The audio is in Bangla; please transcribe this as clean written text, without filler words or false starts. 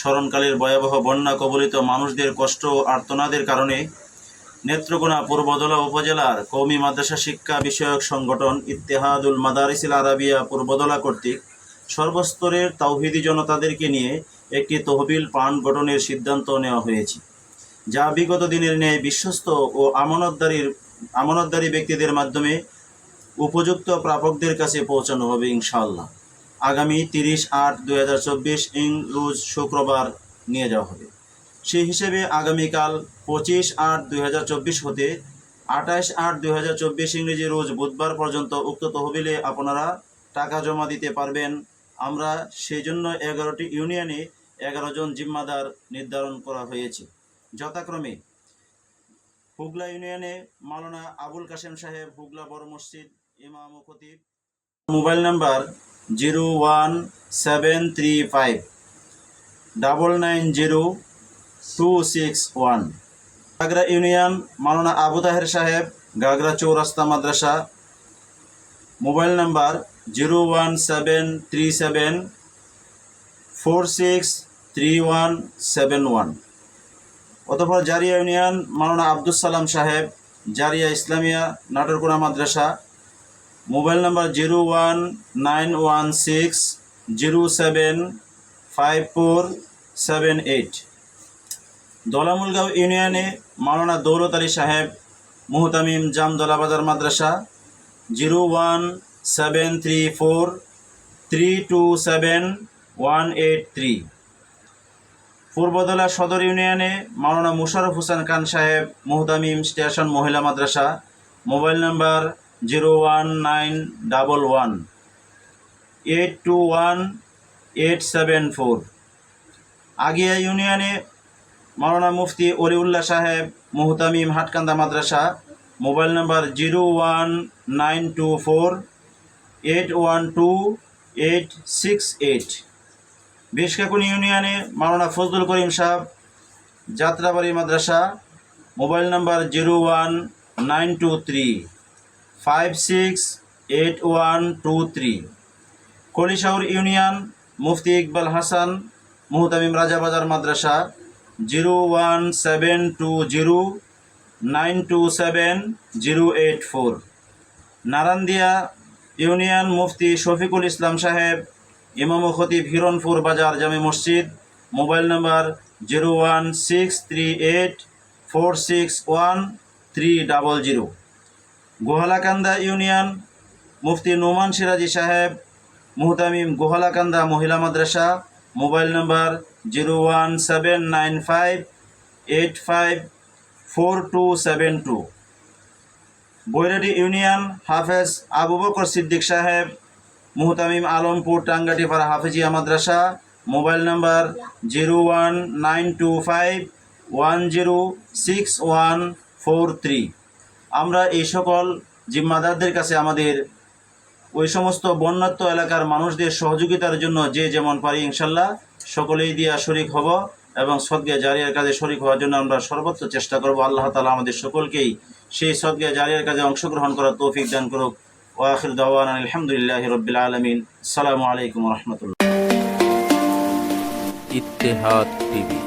স্মরণকালের ভয়াবহ বন্যা কবলিত মানুষদের কষ্ট ও আর্তনাদের কারণে নেত্রকোনা পূর্বধলা উপজেলার কওমি মাদ্রাসা শিক্ষা বিষয়ক সংগঠন ইত্তেহাদুল মাদারিসিল আরাবিয়া পূর্বধলা কর্তৃক সর্বস্তরের তাওহিদি জনতাদেরকে নিয়ে একটি তহবিল ফান্ড গঠনের সিদ্ধান্ত নেওয়া হয়েছে, যা বিগত দিনের ন্যায় বিশ্বস্ত ও আমানতদারী ব্যক্তিদের মাধ্যমে উপযুক্ত প্রাপকদের কাছে পৌঁছানো হবে ইনশাআল্লাহ। আগামী 30/8/2024 রোজ শুক্রবার নিয়ে যাওয়া হবে। সেই হিসেবে আগামীকাল 25/8/2024 হতে 28/8/2024 ইংরেজি রোজ বুধবার পর্যন্ত উক্ত তহবিলে আপনারা টাকা জমা দিতে পারবেন। আমরা সেই জন্য 11টি ইউনিয়নে 11 জন জিম্মাদার নির্ধারণ করা হয়েছে। যথাক্রমে হুগলা ইউনিয়নে মাওলানা আবুল কাশেম সাহেব, হুগলা বড় মসজিদ ইমাম ও খতিব। Mobile number 01735 990-261। গাগরা ইউনিয়ন মাওলানা আবু তাহের সাহেব, গাগরা চৌরাস্তা মাদ্রাসা। Mobile number 01737-463171। অতঃপর জারিয়া ইউনিয়ন মাওলানা আব্দুল সালাম সাহেব, জারিয়া ইসলামিয়া নাটোরকোনা মাদ্রাসা। Mobile number 01916075478। দলামুলগাঁও ইউনিয়নে মাওলানা দৌলত আলী সাহেব, মুহতামিম জামদলা বাজার মাদ্রাসা। 01734327183। পূর্বধলা সদর ইউনিয়নে মাওলানা মুশারফ হোসেন খান সাহেব, মুহতামিম স্টেশন মহিলা মাদ্রাসা। Mobile number 01911821874। আগিয়া ইউনিয়নে মাওলানা মুফতি অলিউল্লাহ সাহেব, মুহতামিম হাটকান্দা মাদ্রাসা। Mobile number 01924812868। বেশকাকুন ইউনিয়নে মাওলানা ফজলুল করিম সাহেব, যাত্রাবাড়ি মাদ্রাসা। Mobile number 01923568123। কলিশাউর ইউনিয়ন মুফতি ইকবাল হাসান, মুহতামিম রাজাবাজার মাদ্রাসা। 01720927084। নারান্দিয়া ইউনিয়ন মুফতি শফিকুল ইসলাম সাহেব, ইমাম ও খতিব হিরণপুর বাজার জামে মসজিদ। Mobile number 01638461300। গোহালাকান্দা ইউনিয়ন মুফতি নোমান সিরাজি সাহেব, মুহতামিম গোহালাকান্দা মহিলা মাদ্রাসা। Mobile number 01795854272। বৈরাডি ইউনিয়ন হাফেজ আবু বকর সিদ্দিক সাহেব, মুহতামিম আলমপুর টাঙ্গাটিপাড়া হাফেজিয়া মাদ্রাসা। Mobile number 01925106143। আমরা এই সকল জিম্মাদারদের কাছে আমাদের ওই সমস্ত বন্যাত্ম এলাকার মানুষদের সহযোগিতার জন্য যে যেমন পারি ইনশাল্লাহ সকলেই দিয়া শরিক হব এবং সদকা জারিয়ার কাজে শরিক হওয়ার জন্য আমরা সর্বোচ্চ চেষ্টা করব। আল্লাহ তাআলা আমাদের সকলকেই সেই সদকা জারিয়ার কাজে অংশগ্রহণ করার তৌফিক দান করুক। ওয়া আখির দাওয়ানা আলহামদুলিল্লাহি রাব্বিল আলামিন। আসসালামু আলাইকুম ওয়া রাহমাতুল্লাহ। ইত্তেহাদ টিভি।